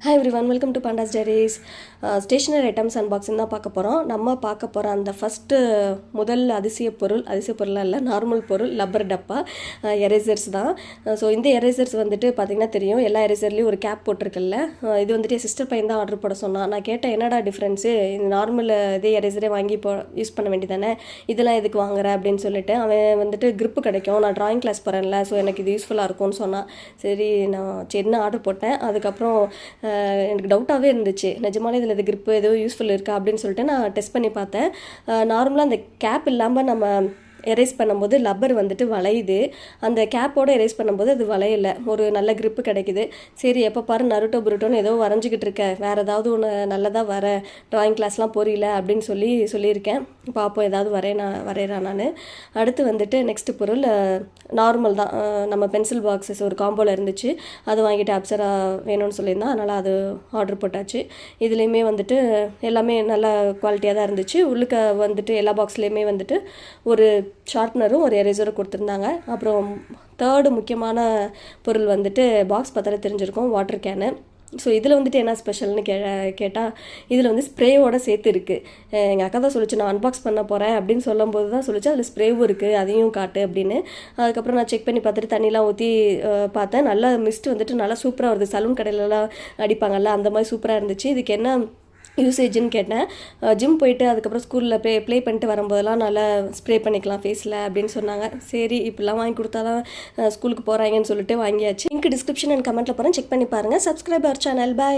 Hi everyone, welcome to Panda's Diaries. Stationery items unboxing தான் பார்க்க போகிறோம். நம்ம பார்க்க போகிற அந்த ஃபஸ்ட்டு முதல் அதிசய பொருளாக இல்லை, நார்மல் பொருள் லப்பர் டப்பா எரேசர்ஸ் தான். ஸோ இந்த எரேசர்ஸ் வந்துட்டு பார்த்திங்கன்னா தெரியும், எல்லா எரேசர்லேயும் ஒரு கேப் போட்டிருக்குல்ல. இது வந்துட்டு என் சிஸ்டர் பையன் தான் ஆர்டர் போட சொன்னான். நான் கேட்டேன், என்னடா டிஃப்ரென்ஸு, இந்த நார்மல் இதே எரேசரே வாங்கி யூஸ் பண்ண வேண்டியதானே, இதெல்லாம் எதுக்கு வாங்குற அப்படின்னு சொல்லிட்டு. அவன் வந்துட்டு grip கிடைக்கும், நான் ட்ராயிங் கிளாஸ் போகிறேன்ல, ஸோ எனக்கு இது யூஸ்ஃபுல்லாக இருக்கும்னு சொன்னான். சரி, நான் சின்ன ஆர்டர் போட்டேன். அதுக்கப்புறம் எனக்கு டவுட்டாகவே இருந்துச்சு, நிஜமாலே இதில் இது grip ஏதோ யூஸ்ஃபுல் இருக்கா அப்படின்னு சொல்லிட்டு நான் டெஸ்ட் பண்ணி பார்த்தேன். நார்மலாக அந்த கேப் இல்லாமல் நம்ம எரேஸ் பண்ணும்போது லப்பர் வந்துட்டு வளையுது, அந்த கேப்போடு எரேஸ் பண்ணும்போது அது வளையலை, ஒரு நல்ல grip கிடைக்குது. சரி, எப்போ பாரு நருட்டோ புருட்டோன்னு ஏதோ வரைஞ்சிக்கிட்டு இருக்க, வேறு ஏதாவது ஒன்று நல்லதாக வர, ட்ராயிங் கிளாஸ்லாம் போறீல அப்படின்னு சொல்லியிருக்கேன். பார்ப்போம், ஏதாவது வரைகிறேன் நான். அடுத்து வந்துட்டு நெக்ஸ்ட் பொருள் நார்மல் தான், நம்ம பென்சில் பாக்ஸஸ் ஒரு காம்போவில் இருந்துச்சு, அது வாங்கிட்டு அப்சரா வேணும்னு சொல்லியிருந்தேன், அதனால் அது ஆர்டர் போட்டாச்சு. இதுலேயுமே வந்துட்டு எல்லாமே நல்ல குவாலிட்டியாக தான் இருந்துச்சு. உள்ளுக்க வந்துட்டு எல்லா பாக்ஸ்லேயுமே வந்துட்டு ஒரு ஷார்ப்னரும் ஒரு எரேசரும் கொடுத்துருந்தாங்க. அப்புறம் தேர்டு முக்கியமான பொருள் வந்துட்டு பாக்ஸ் பார்த்தாலே தெரிஞ்சிருக்கும், வாட்டர் கேனு. ஸோ இதில் வந்துட்டு என்ன ஸ்பெஷல்னு கேட்டால் இதில் வந்து ஸ்ப்ரேவோடு சேர்த்து இருக்குது. எங்கள் அக்கா தான் சொல்லிச்சு, நான் அன்பாக்ஸ் பண்ண போகிறேன் அப்படின்னு சொல்லும்போது தான் சொல்லிச்சு, அதில் ஸ்ப்ரேவும் இருக்குது, அதையும் காட்டு அப்படின்னு. அதுக்கப்புறம் நான் செக் பண்ணி பார்த்துட்டு தண்ணிலாம் ஊற்றி பார்த்தேன். நல்லா மிஸ்ட் வந்துட்டு நல்லா சூப்பராக வருது, சலூன் கடையிலலாம் அடிப்பாங்கல்ல அந்த மாதிரி சூப்பராக இருந்துச்சு. இதுக்கு என்ன யூசேஜுன்னு கேட்டேன். ஜிம் போயிட்டு அதுக்கப்புறம் ஸ்கூலில் ப்ளே பண்ணிட்டு வரும்போதெல்லாம் நல்லா ஸ்ப்ரே பண்ணிக்கலாம் ஃபேஸில் அப்படின்னு சொன்னாங்க. சரி, இப்படிலாம் வாங்கி கொடுத்தா தான் ஸ்கூலுக்கு போகிறாங்கன்னு சொல்லிட்டு வாங்கியாச்சு. லிங்க் டிஸ்கிரிப்ஷன் அண்ட் கமெண்ட்டில் போகிறேன், செக் பண்ணி பாருங்கள். Subscribe our channel. பாய்.